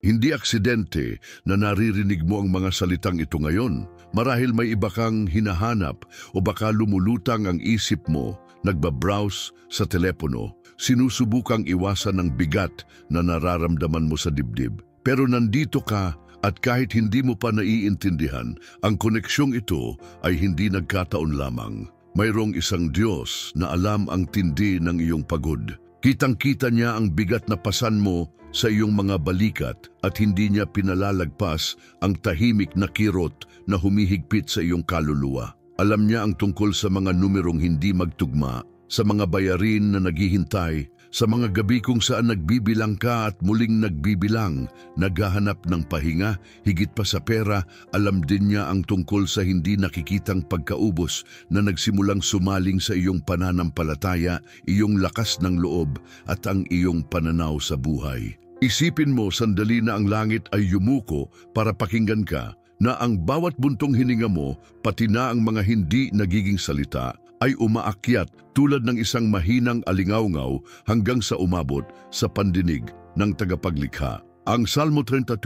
Hindi aksidente na naririnig mo ang mga salitang ito ngayon. Marahil may iba kang hinahanap o baka lumulutang ang isip mo, nagbabrowse sa telepono, sinusubukang iwasan ng bigat na nararamdaman mo sa dibdib. Pero nandito ka at kahit hindi mo pa naiintindihan, ang koneksyong ito ay hindi nagkataon lamang. Mayroong isang Diyos na alam ang tindi ng iyong pagod. Kitang-kita niya ang bigat na pasan mo sa iyong mga balikat at hindi niya pinalalagpas ang tahimik na kirot na humihigpit sa iyong kaluluwa. Alam niya ang tungkol sa mga numerong hindi magtugma, sa mga bayarin na naghihintay, sa mga gabi kung saan nagbibilang ka at muling nagbibilang, naghahanap ng pahinga, higit pa sa pera, alam din niya ang tungkol sa hindi nakikitang pagkaubos na nagsimulang sumaling sa iyong pananampalataya, iyong lakas ng loob at ang iyong pananaw sa buhay. Isipin mo sandali na ang langit ay yumuko para pakinggan ka, na ang bawat buntong hininga mo, pati na ang mga hindi nagiging salita, ay umaakyat tulad ng isang mahinang alingawngaw hanggang sa umabot sa pandinig ng tagapaglikha. Ang Salmo 34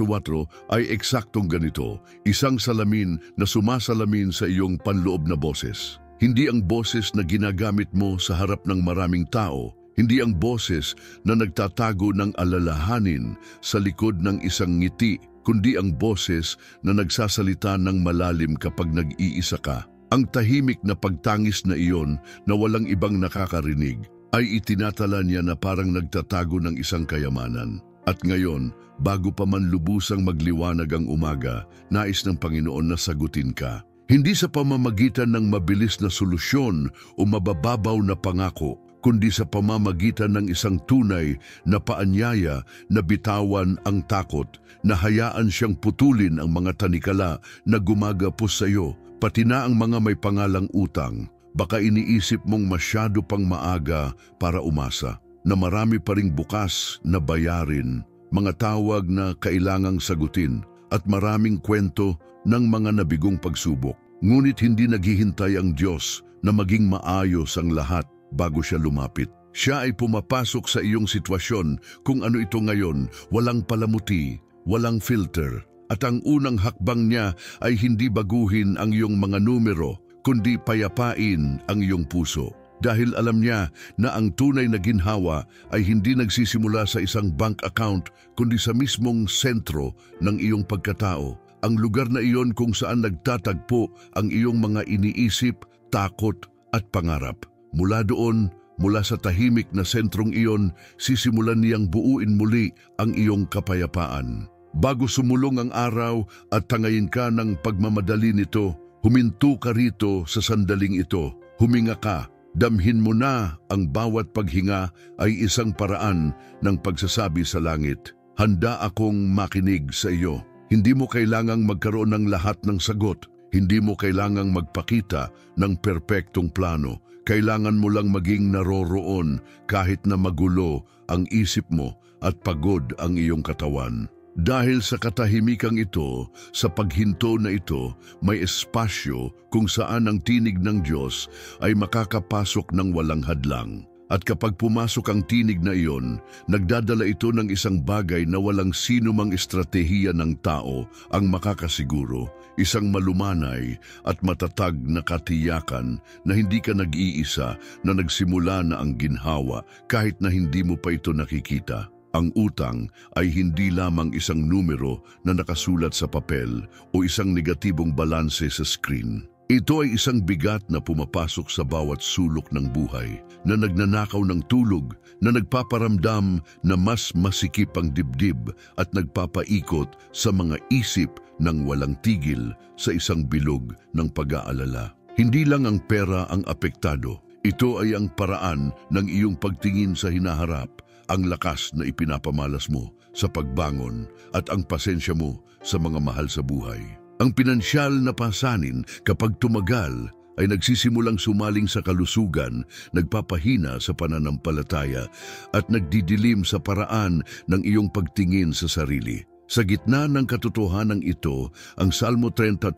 ay eksaktong ganito, isang salamin na sumasalamin sa iyong panloob na boses. Hindi ang boses na ginagamit mo sa harap ng maraming tao, hindi ang boses na nagtatago ng alalahanin sa likod ng isang ngiti, kundi ang boses na nagsasalita ng malalim kapag nag-iisa ka. Ang tahimik na pagtangis na iyon na walang ibang nakakarinig ay itinatala niya na parang nagtatago ng isang kayamanan. At ngayon, bago pa man lubusang magliwanag ang umaga, nais ng Panginoon na sagutin ka. Hindi sa pamamagitan ng mabilis na solusyon o mabababaw na pangako, kundi sa pamamagitan ng isang tunay na paanyaya na bitawan ang takot, na hayaan siyang putulin ang mga tanikala na gumagapos sa iyo, pati na ang mga may pangalang utang. Baka iniisip mong masyado pang maaga para umasa, na marami pa ring bukas na bayarin, mga tawag na kailangang sagutin, at maraming kwento ng mga nabigong pagsubok. Ngunit hindi naghihintay ang Diyos na maging maayos ang lahat bago siya lumapit. Siya ay pumapasok sa iyong sitwasyon kung ano ito ngayon, walang palamuti, walang filter. At ang unang hakbang niya ay hindi baguhin ang iyong mga numero, kundi payapain ang iyong puso. Dahil alam niya na ang tunay na ginhawa ay hindi nagsisimula sa isang bank account, kundi sa mismong sentro ng iyong pagkatao. Ang lugar na iyon kung saan nagtatagpo ang iyong mga iniisip, takot at pangarap. Mula doon, mula sa tahimik na sentrong iyon, sisimulan niyang buuin muli ang iyong kapayapaan. Bago sumulong ang araw at tangayin ka ng pagmamadali nito, huminto ka rito sa sandaling ito. Huminga ka, damhin mo na ang bawat paghinga ay isang paraan ng pagsasabi sa langit. Handa akong makinig sa iyo. Hindi mo kailangang magkaroon ng lahat ng sagot. Hindi mo kailangang magpakita ng perpektong plano. Kailangan mo lang maging naroroon kahit na magulo ang isip mo at pagod ang iyong katawan. Dahil sa katahimikang ito, sa paghinto na ito, may espasyo kung saan ang tinig ng Diyos ay makakapasok ng walang hadlang. At kapag pumasok ang tinig na iyon, nagdadala ito ng isang bagay na walang sinumang estratehiya ng tao ang makakasiguro, isang malumanay at matatag na katiyakan na hindi ka nag-iisa, na nagsimula na ang ginhawa kahit na hindi mo pa ito nakikita. Ang utang ay hindi lamang isang numero na nakasulat sa papel o isang negatibong balanse sa screen. Ito ay isang bigat na pumapasok sa bawat sulok ng buhay, na nagnanakaw ng tulog, na nagpaparamdam na mas masikip ang dibdib at nagpapaikot sa mga isip ng walang tigil sa isang bilog ng pag-aalala. Hindi lang ang pera ang apektado. Ito ay ang paraan ng iyong pagtingin sa hinaharap, ang lakas na ipinapamalas mo sa pagbangon at ang pasensya mo sa mga mahal sa buhay. Ang pinansyal na pasanin kapag tumagal ay nagsisimulang sumaling sa kalusugan, nagpapahina sa pananampalataya at nagdidilim sa paraan ng iyong pagtingin sa sarili. Sa gitna ng katotohanan ito, ang Salmo 34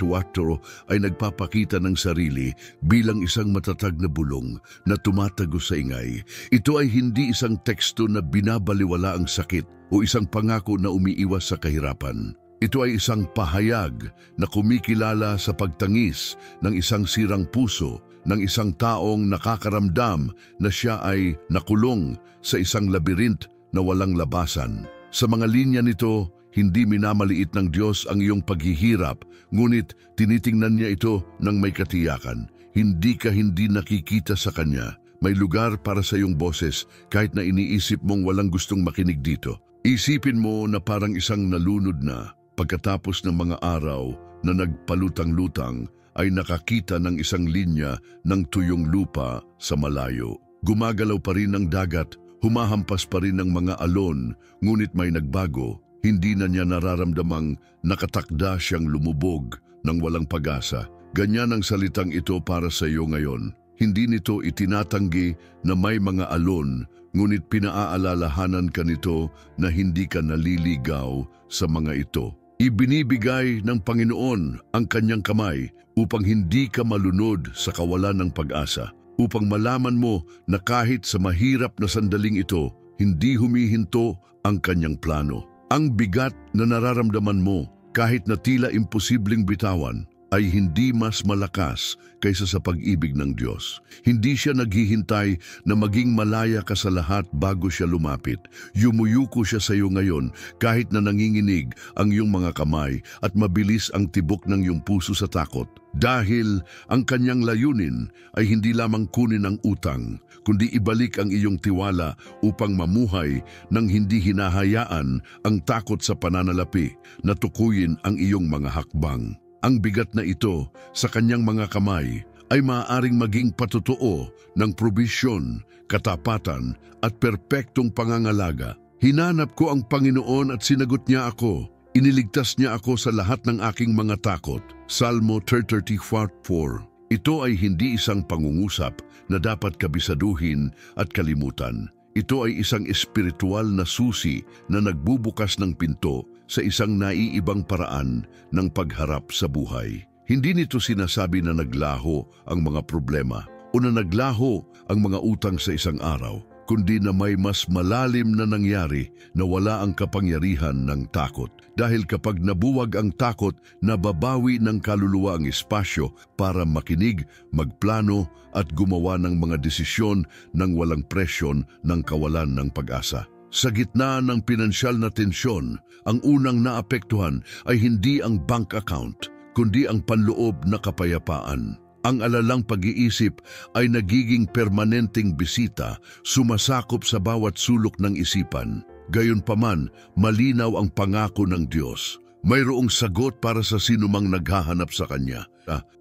ay nagpapakita ng sarili bilang isang matatag na bulong na tumatagos sa ingay. Ito ay hindi isang teksto na binabaliwala ang sakit o isang pangako na umiiwas sa kahirapan. Ito ay isang pahayag na kumikilala sa pagtangis ng isang sirang puso, ng isang taong nakakaramdam na siya ay nakulong sa isang labirint na walang labasan. Sa mga linya nito, hindi minamaliit ng Diyos ang iyong paghihirap, ngunit tinitingnan niya ito ng may katiyakan. Hindi ka hindi nakikita sa Kanya. May lugar para sa iyong boses kahit na iniisip mong walang gustong makinig dito. Isipin mo na parang isang nalunod na pagkatapos ng mga araw na nagpalutang-lutang ay nakakita ng isang linya ng tuyong lupa sa malayo. Gumagalaw pa rin ang dagat, humahampas pa rin ang mga alon, ngunit may nagbago. Hindi na niya nararamdamang nakatakda siyang lumubog ng walang pag-asa. Ganyan ang salitang ito para sa iyo ngayon. Hindi nito itinatanggi na may mga alon, ngunit pinaaalalahanan ka nito na hindi ka naliligaw sa mga ito. Ibinibigay ng Panginoon ang kanyang kamay upang hindi ka malunod sa kawalan ng pag-asa, upang malaman mo na kahit sa mahirap na sandaling ito, hindi humihinto ang kanyang plano. Ang bigat na nararamdaman mo kahit na tila imposibleng bitawan ay hindi mas malakas kaysa sa pag-ibig ng Diyos. Hindi siya naghihintay na maging malaya ka sa lahat bago siya lumapit. Yumuyuko siya sa iyo ngayon kahit na nanginginig ang iyong mga kamay at mabilis ang tibok ng iyong puso sa takot. Dahil ang kanyang layunin ay hindi lamang kunin ang utang, kundi ibalik ang iyong tiwala upang mamuhay nang hindi hinahayaan ang takot sa pananalapi na tukuyin ang iyong mga hakbang. Ang bigat na ito sa kanyang mga kamay ay maaaring maging patotoo ng probisyon, katapatan at perpektong pangangalaga. Hinanap ko ang Panginoon at sinagot niya ako. Iniligtas niya ako sa lahat ng aking mga takot. Salmo 34:4. Ito ay hindi isang pangungusap na dapat kabisaduhin at kalimutan. Ito ay isang espiritual na susi na nagbubukas ng pinto sa isang naiibang paraan ng pagharap sa buhay. Hindi nito sinasabi na naglaho ang mga problema o na naglaho ang mga utang sa isang araw, kundi na may mas malalim na nangyari na wala ang kapangyarihan ng takot. Dahil kapag nabuwag ang takot, nababawi ng kaluluwa ang espasyo para makinig, magplano at gumawa ng mga desisyon ng walang presyon ng kawalan ng pag-asa. Sa gitna ng pinansyal na tensyon, ang unang naapektuhan ay hindi ang bank account, kundi ang panloob na kapayapaan. Ang alalang pag-iisip ay nagiging permanenteng bisita, sumasakop sa bawat sulok ng isipan. Gayunpaman, malinaw ang pangako ng Diyos. Mayroong sagot para sa sinumang naghahanap sa Kanya.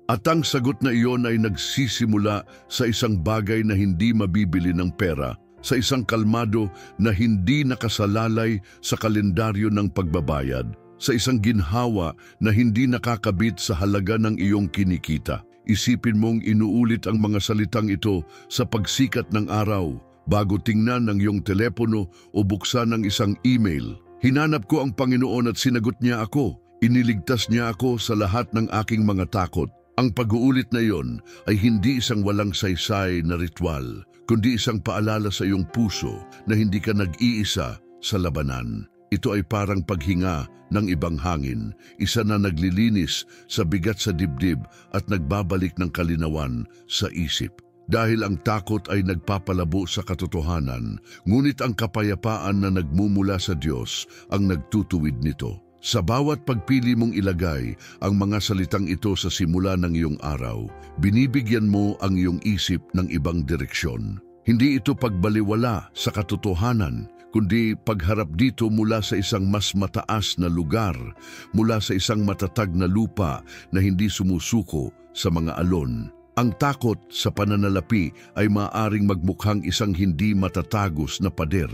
At ang sagot na iyon ay nagsisimula sa isang bagay na hindi mabibili ng pera, sa isang kalmado na hindi nakasalalay sa kalendaryo ng pagbabayad, sa isang ginhawa na hindi nakakabit sa halaga ng iyong kinikita. Isipin mong inuulit ang mga salitang ito sa pagsikat ng araw, bago tingnan ng iyong telepono o buksan ng isang email. Hinanap ko ang Panginoon at sinagot niya ako. Iniligtas niya ako sa lahat ng aking mga takot. Ang pag-uulit na iyon ay hindi isang walang saysay na ritual, kundi isang paalala sa iyong puso na hindi ka nag-iisa sa labanan. Ito ay parang paghinga ng ibang hangin, isa na naglilinis sa bigat sa dibdib at nagbabalik ng kalinawan sa isip. Dahil ang takot ay nagpapalabo sa katotohanan, ngunit ang kapayapaan na nagmumula sa Diyos ang nagtutuwid nito. Sa bawat pagpili mong ilagay ang mga salitang ito sa simula ng iyong araw, binibigyan mo ang iyong isip ng ibang direksyon. Hindi ito pagbaliwala sa katotohanan, kundi pagharap dito mula sa isang mas mataas na lugar, mula sa isang matatag na lupa na hindi sumusuko sa mga alon. Ang takot sa pananalapi ay maaaring magmukhang isang hindi matatagos na pader,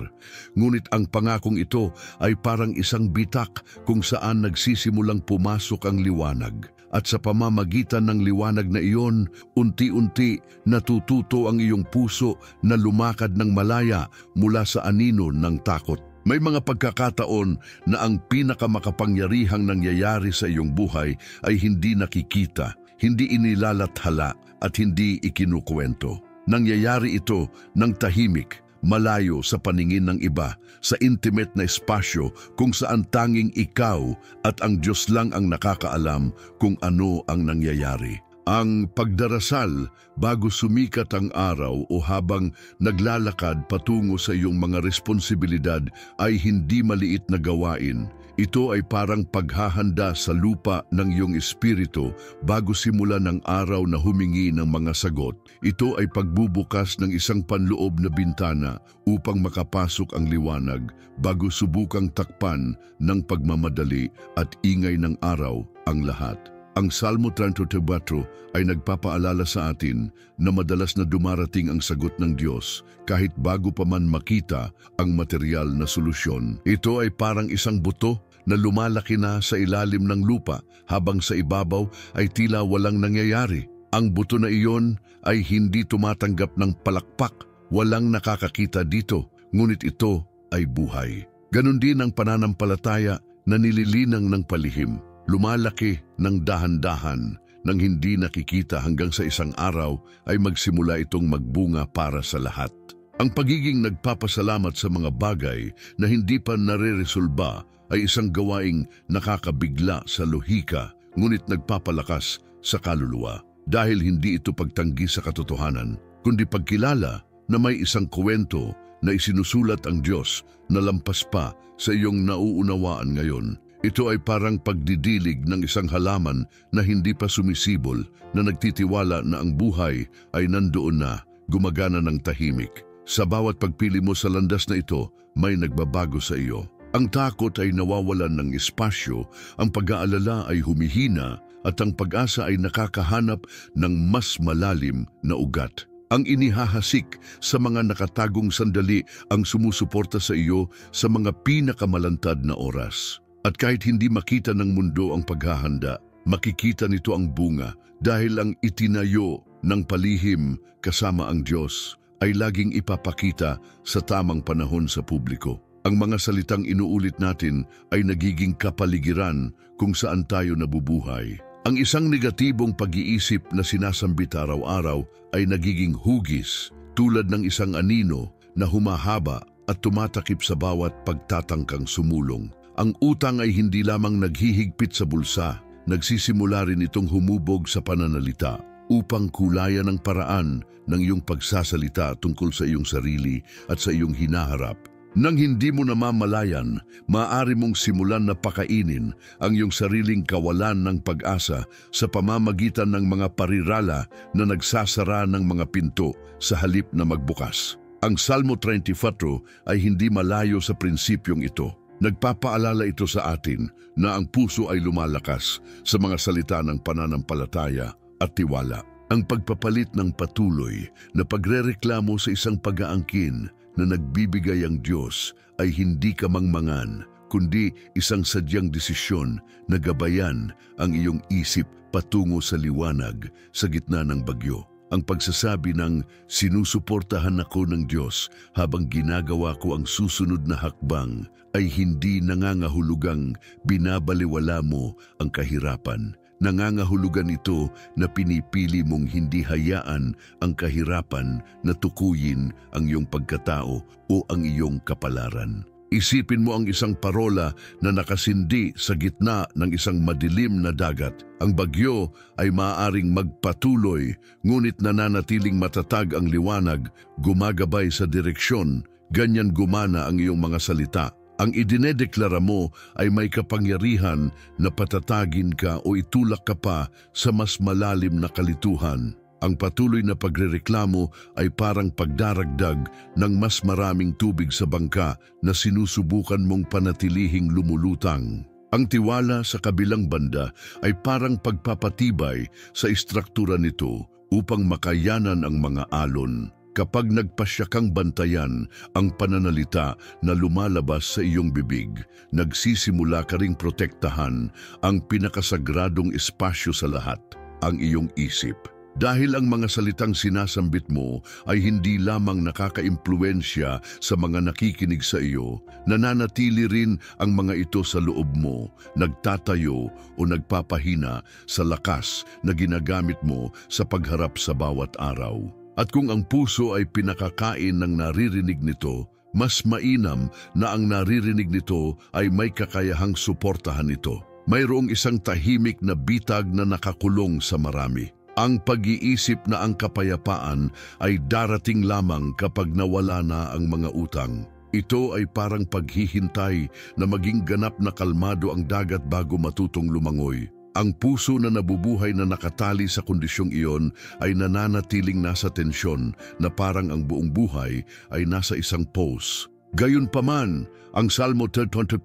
ngunit ang pangakong ito ay parang isang bitak kung saan nagsisimulang pumasok ang liwanag. At sa pamamagitan ng liwanag na iyon, unti-unti natututo ang iyong puso na lumakad ng malaya mula sa anino ng takot. May mga pagkakataon na ang pinakamakapangyarihang nangyayari sa iyong buhay ay hindi nakikita, hindi inilalathala at hindi ikinukwento. Nangyayari ito ng tahimik, malayo sa paningin ng iba, sa intimate na espasyo kung saan tanging ikaw at ang Diyos lang ang nakakaalam kung ano ang nangyayari. Ang pagdarasal bago sumikat ang araw o habang naglalakad patungo sa iyong mga responsibilidad ay hindi maliit na gawain. Ito ay parang paghahanda sa lupa ng iyong espiritu bago simulan ng araw na humingi ng mga sagot. Ito ay pagbubukas ng isang panloob na bintana upang makapasok ang liwanag bago subukang takpan ng pagmamadali at ingay ng araw ang lahat. Ang Salmo 34 ay nagpapaalala sa atin na madalas na dumarating ang sagot ng Diyos kahit bago pa man makita ang material na solusyon. Ito ay parang isang buto na lumalaki na sa ilalim ng lupa habang sa ibabaw ay tila walang nangyayari. Ang buto na iyon ay hindi tumatanggap ng palakpak, walang nakakakita dito, ngunit ito ay buhay. Ganon din ang pananampalataya na nililinang ng palihim. Lumalaki ng dahan-dahan nang hindi nakikita hanggang sa isang araw ay magsimula itong magbunga para sa lahat. Ang pagiging nagpapasalamat sa mga bagay na hindi pa nare-resolba ay isang gawaing nakakabigla sa lohika ngunit nagpapalakas sa kaluluwa. Dahil hindi ito pagtanggi sa katotohanan, kundi pagkilala na may isang kwento na isinusulat ang Diyos na lampas pa sa iyong nauunawaan ngayon. Ito ay parang pagdidilig ng isang halaman na hindi pa sumisibol, na nagtitiwala na ang buhay ay nandoon na, gumagana ng tahimik. Sa bawat pagpili mo sa landas na ito, may nagbabago sa iyo. Ang takot ay nawawalan ng espasyo, ang pag-aalala ay humihina, at ang pag-asa ay nakakahanap ng mas malalim na ugat. Ang inihahasik sa mga nakatagong sandali ang sumusuporta sa iyo sa mga pinakamalantad na oras. At kahit hindi makita ng mundo ang paghahanda, makikita nito ang bunga dahil ang itinayo ng palihim kasama ang Diyos ay laging ipapakita sa tamang panahon sa publiko. Ang mga salitang inuulit natin ay nagiging kapaligiran kung saan tayo nabubuhay. Ang isang negatibong pag-iisip na sinasambit araw-araw ay nagiging hugis tulad ng isang anino na humahaba at tumatakip sa bawat pagtatangkang sumulong. Ang utang ay hindi lamang naghihigpit sa bulsa, nagsisimula rin itong humubog sa pananalita upang kulayan ang paraan ng iyong pagsasalita tungkol sa iyong sarili at sa iyong hinaharap. Nang hindi mo namamalayan, maaari mong simulan na pakainin ang iyong sariling kawalan ng pag-asa sa pamamagitan ng mga parirala na nagsasara ng mga pinto sa halip na magbukas. Ang Salmo 34 ay hindi malayo sa prinsipyong ito. Nagpapaalala ito sa atin na ang puso ay lumalakas sa mga salita ng pananampalataya at tiwala. Ang pagpapalit ng patuloy na pagrereklamo sa isang pag-aangkin na nagbibigay ang Diyos ay hindi kamangmangan, kundi isang sadyang desisyon na gabayan ang iyong isip patungo sa liwanag sa gitna ng bagyo. Ang pagsasabi ng sinusuportahan ako ng Diyos habang ginagawa ko ang susunod na hakbang ay hindi nangangahulugang binabaliwala mo ang kahirapan. Nangangahulugan ito na pinipili mong hindi hayaan ang kahirapan na tukuyin ang iyong pagkatao o ang iyong kapalaran. Isipin mo ang isang parola na nakasindi sa gitna ng isang madilim na dagat. Ang bagyo ay maaaring magpatuloy, ngunit nananatiling matatag ang liwanag, gumagabay sa direksyon, ganyan gumana ang iyong mga salita. Ang idinedeklara mo ay may kapangyarihan na patatagin ka o itulak ka pa sa mas malalim na kalituhan. Ang patuloy na pagrereklamo ay parang pagdaragdag ng mas maraming tubig sa bangka na sinusubukan mong panatilihing lumulutang. Ang tiwala sa kabilang banda ay parang pagpapatibay sa istruktura nito upang makayanan ang mga alon. Kapag nagpasya kang bantayan ang pananalita na lumalabas sa iyong bibig, nagsisimula ka ring protektahan ang pinakasagradong espasyo sa lahat, ang iyong isip. Dahil ang mga salitang sinasambit mo ay hindi lamang nakakaimpluwensya sa mga nakikinig sa iyo, nananatili rin ang mga ito sa loob mo, nagtatayo o nagpapahina sa lakas na ginagamit mo sa pagharap sa bawat araw. At kung ang puso ay pinakakain ng naririnig nito, mas mainam na ang naririnig nito ay may kakayahang suportahan ito. Mayroong isang tahimik na bitag na nakakulong sa marami. Ang pag-iisip na ang kapayapaan ay darating lamang kapag nawala na ang mga utang. Ito ay parang paghihintay na maging ganap na kalmado ang dagat bago matutong lumangoy. Ang puso na nabubuhay na nakatali sa kondisyong iyon ay nananatiling nasa tensyon na parang ang buong buhay ay nasa isang pose. Gayunpaman, ang Salmo 24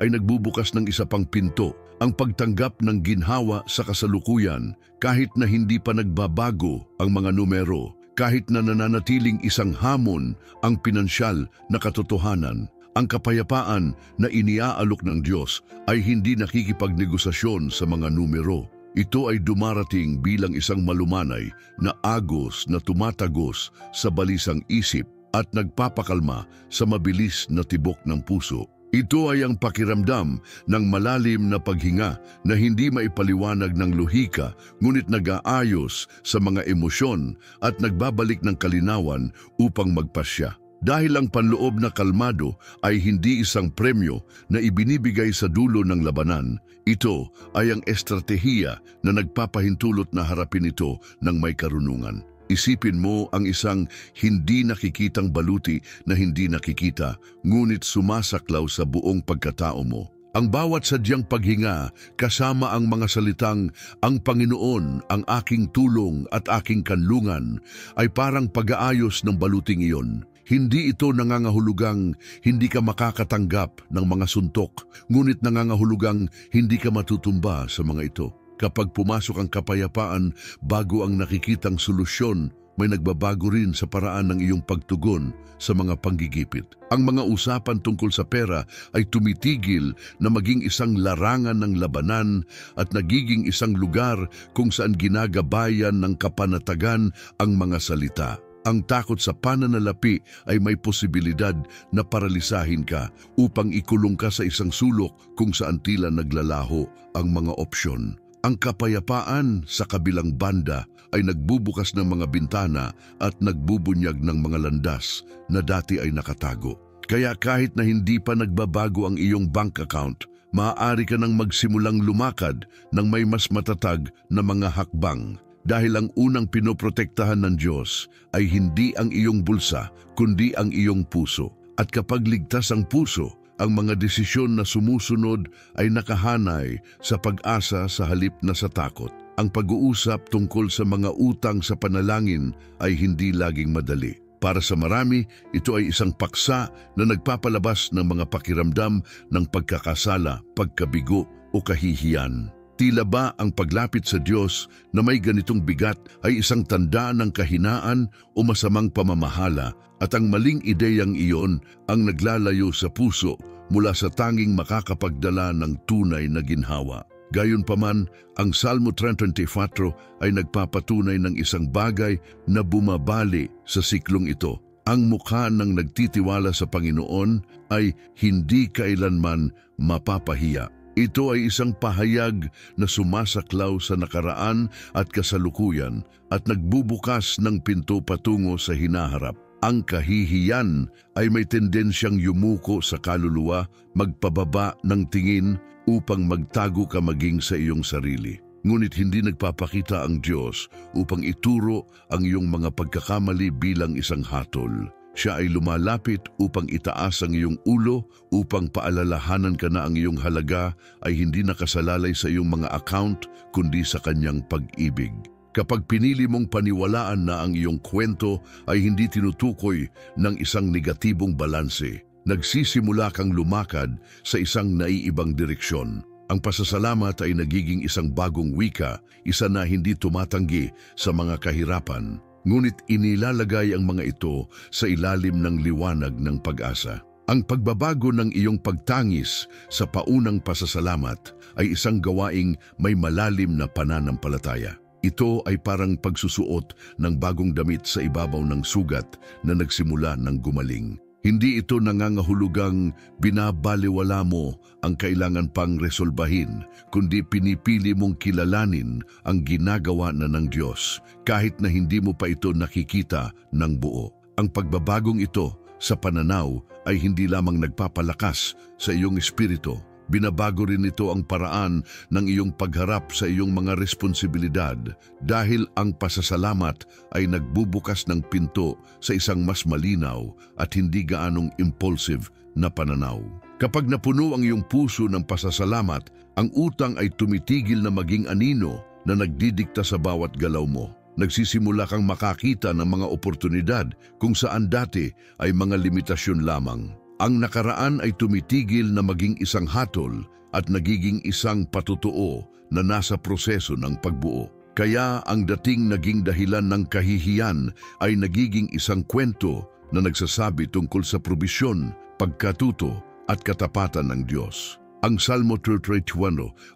ay nagbubukas ng isa pang pinto, ang pagtanggap ng ginhawa sa kasalukuyan kahit na hindi pa nagbabago ang mga numero, kahit na nananatiling isang hamon ang pinansyal na katotohanan. Ang kapayapaan na iniaalok ng Diyos ay hindi nakikipagnegosasyon sa mga numero. Ito ay dumarating bilang isang malumanay na agos na tumatagos sa balisang isip at nagpapakalma sa mabilis na tibok ng puso. Ito ay ang pakiramdam ng malalim na paghinga na hindi maipaliwanag ng lohika ngunit nag-aayos sa mga emosyon at nagbabalik ng kalinawan upang magpasya. Dahil ang panloob na kalmado ay hindi isang premyo na ibinibigay sa dulo ng labanan, ito ay ang estratehiya na nagpapahintulot na harapin ito ng may karunungan. Isipin mo ang isang hindi nakikitang baluti na hindi nakikita, ngunit sumasaklaw sa buong pagkatao mo. Ang bawat sadyang paghinga kasama ang mga salitang, "Ang Panginoon, ang aking tulong at aking kanlungan," ay parang pag-aayos ng baluting iyon. Hindi ito nangangahulugang hindi ka makakatanggap ng mga suntok, ngunit nangangahulugang hindi ka matutumba sa mga ito. Kapag pumasok ang kapayapaan bago ang nakikitang solusyon, may nagbabago rin sa paraan ng iyong pagtugon sa mga panggigipit. Ang mga usapan tungkol sa pera ay tumitigil na maging isang larangan ng labanan at nagiging isang lugar kung saan ginagabayan ng kapanatagan ang mga salita. Ang takot sa pananalapi ay may posibilidad na paralisahin ka upang ikulong ka sa isang sulok kung saan tila naglalaho ang mga opsyon. Ang kapayapaan sa kabilang banda ay nagbubukas ng mga bintana at nagbubunyag ng mga landas na dati ay nakatago. Kaya kahit na hindi pa nagbabago ang iyong bank account, maaari ka nang magsimulang lumakad ng may mas matatag na mga hakbang. Dahil ang unang pinoprotektahan ng Diyos ay hindi ang iyong bulsa, kundi ang iyong puso. At kapag ligtas ang puso, ang mga desisyon na sumusunod ay nakahanay sa pag-asa sa halip na sa takot. Ang pag-uusap tungkol sa mga utang sa panalangin ay hindi laging madali. Para sa marami, ito ay isang paksa na nagpapalabas ng mga pakiramdam ng pagkakasala, pagkabigo o kahihiyan. Tila ba ang paglapit sa Diyos na may ganitong bigat ay isang tanda ng kahinaan o masamang pamamahala at ang maling ideyang iyon ang naglalayo sa puso mula sa tanging makakapagdala ng tunay na ginhawa. Gayunpaman, ang Salmo 34 ay nagpapatunay ng isang bagay na bumabali sa siklong ito. Ang mukha ng nagtitiwala sa Panginoon ay hindi kailanman mapapahiya. Ito ay isang pahayag na sumasaklaw sa nakaraan at kasalukuyan at nagbubukas ng pinto patungo sa hinaharap. Ang kahihiyan ay may tendensyang yumuko sa kaluluwa, magpababa ng tingin upang magtago ka maging sa iyong sarili. Ngunit hindi nagpapakita ang Diyos upang ituro ang iyong mga pagkakamali bilang isang hatol. Siya ay lumalapit upang itaas ang iyong ulo, upang paalalahanan ka na ang iyong halaga ay hindi nakasalalay sa iyong mga account, kundi sa kanyang pag-ibig. Kapag pinili mong paniwalaan na ang iyong kwento ay hindi tinutukoy ng isang negatibong balanse, nagsisimula kang lumakad sa isang naiibang direksyon. Ang pasasalamat ay nagiging isang bagong wika, isa na hindi tumatanggi sa mga kahirapan. Ngunit inilalagay ang mga ito sa ilalim ng liwanag ng pag-asa. Ang pagbabago ng iyong pagtangis sa paunang pasasalamat ay isang gawaing may malalim na pananampalataya. Ito ay parang pagsusuot ng bagong damit sa ibabaw ng sugat na nagsimula ng gumaling. Hindi ito nangangahulugang binabaliwala mo ang kailangan pang resolbahin, kundi pinipili mong kilalanin ang ginagawa na ng Diyos kahit na hindi mo pa ito nakikita ng buo. Ang pagbabagong ito sa pananaw ay hindi lamang nagpapalakas sa iyong espiritu. Binabago rin ito ang paraan ng iyong pagharap sa iyong mga responsibilidad dahil ang pasasalamat ay nagbubukas ng pinto sa isang mas malinaw at hindi gaanong impulsive na pananaw. Kapag napuno ang iyong puso ng pasasalamat, ang utang ay tumitigil na maging anino na nagdidikta sa bawat galaw mo. Nagsisimula kang makakita ng mga oportunidad kung saan dati ay mga limitasyon lamang. Ang nakaraan ay tumitigil na maging isang hatol at nagiging isang patutuo na nasa proseso ng pagbuo. Kaya ang dating naging dahilan ng kahihiyan ay nagiging isang kwento na nagsasabi tungkol sa probisyon, pagkatuto at katapatan ng Diyos. Ang Salmo 31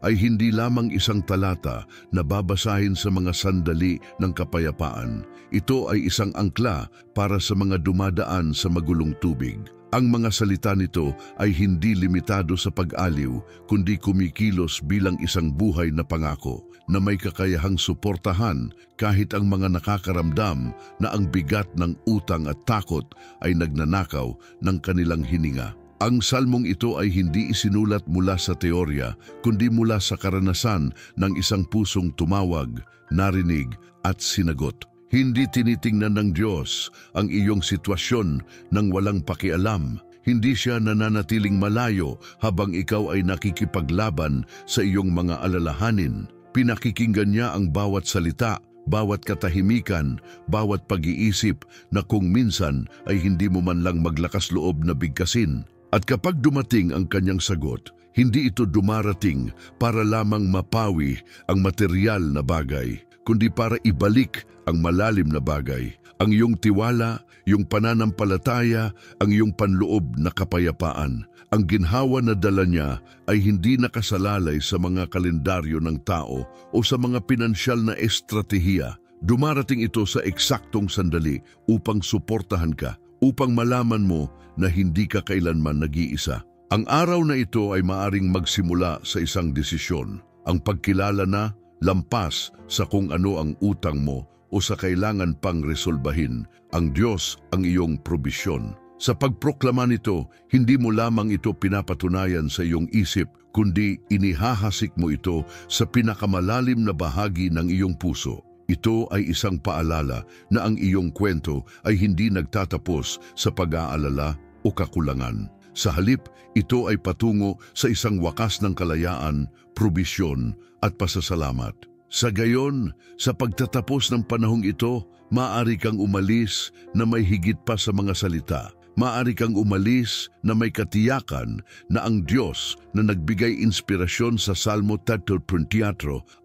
ay hindi lamang isang talata na babasahin sa mga sandali ng kapayapaan. Ito ay isang angkla para sa mga dumadaan sa magulong tubig. Ang mga salita nito ay hindi limitado sa pag-aliw, kundi kumikilos bilang isang buhay na pangako na may kakayahang suportahan kahit ang mga nakakaramdam na ang bigat ng utang at takot ay nagnanakaw ng kanilang hininga. Ang salmong ito ay hindi isinulat mula sa teorya, kundi mula sa karanasan ng isang pusong tumawag, narinig at sinagot. Hindi tinitingnan ng Diyos ang iyong sitwasyon nang walang pakialam. Hindi siya nananatiling malayo habang ikaw ay nakikipaglaban sa iyong mga alalahanin. Pinakikinggan niya ang bawat salita, bawat katahimikan, bawat pag-iisip na kung minsan ay hindi mo man lang maglakas loob na bigkasin. At kapag dumating ang kanyang sagot, hindi ito dumarating para lamang mapawi ang material na bagay, kundi para ibalik ang malalim na bagay, ang iyong tiwala, iyong pananampalataya, ang iyong panloob na kapayapaan. Ang ginhawa na dala niya ay hindi nakasalalay sa mga kalendaryo ng tao o sa mga pinansyal na estratehiya. Dumarating ito sa eksaktong sandali upang suportahan ka, upang malaman mo na hindi ka kailanman nag-iisa. Ang araw na ito ay maaring magsimula sa isang desisyon, ang pagkilala na lampas sa kung ano ang utang mo o sa kailangan pang resolbahin, ang Diyos ang iyong probisyon. Sa pagproklama nito, hindi mo lamang ito pinapatunayan sa iyong isip, kundi inihahasik mo ito sa pinakamalalim na bahagi ng iyong puso. Ito ay isang paalala na ang iyong kwento ay hindi nagtatapos sa pag-aalala o kakulangan. Sa halip, ito ay patungo sa isang wakas ng kalayaan, probisyon at pasasalamat. Sa gayon, sa pagtatapos ng panahong ito, maaari kang umalis na may higit pa sa mga salita. Maaari kang umalis na may katiyakan na ang Diyos na nagbigay inspirasyon sa Salmo 34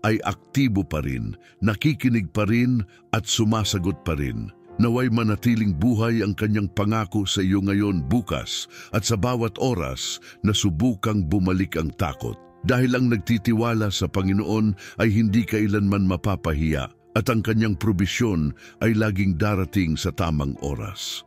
ay aktibo pa rin, nakikinig pa rin at sumasagot pa rin. Naway manatiling buhay ang kanyang pangako sa iyo ngayon, bukas at sa bawat oras na subukang bumalik ang takot. Dahil ang nagtitiwala sa Panginoon ay hindi kailanman mapapahiya at ang kanyang probisyon ay laging darating sa tamang oras.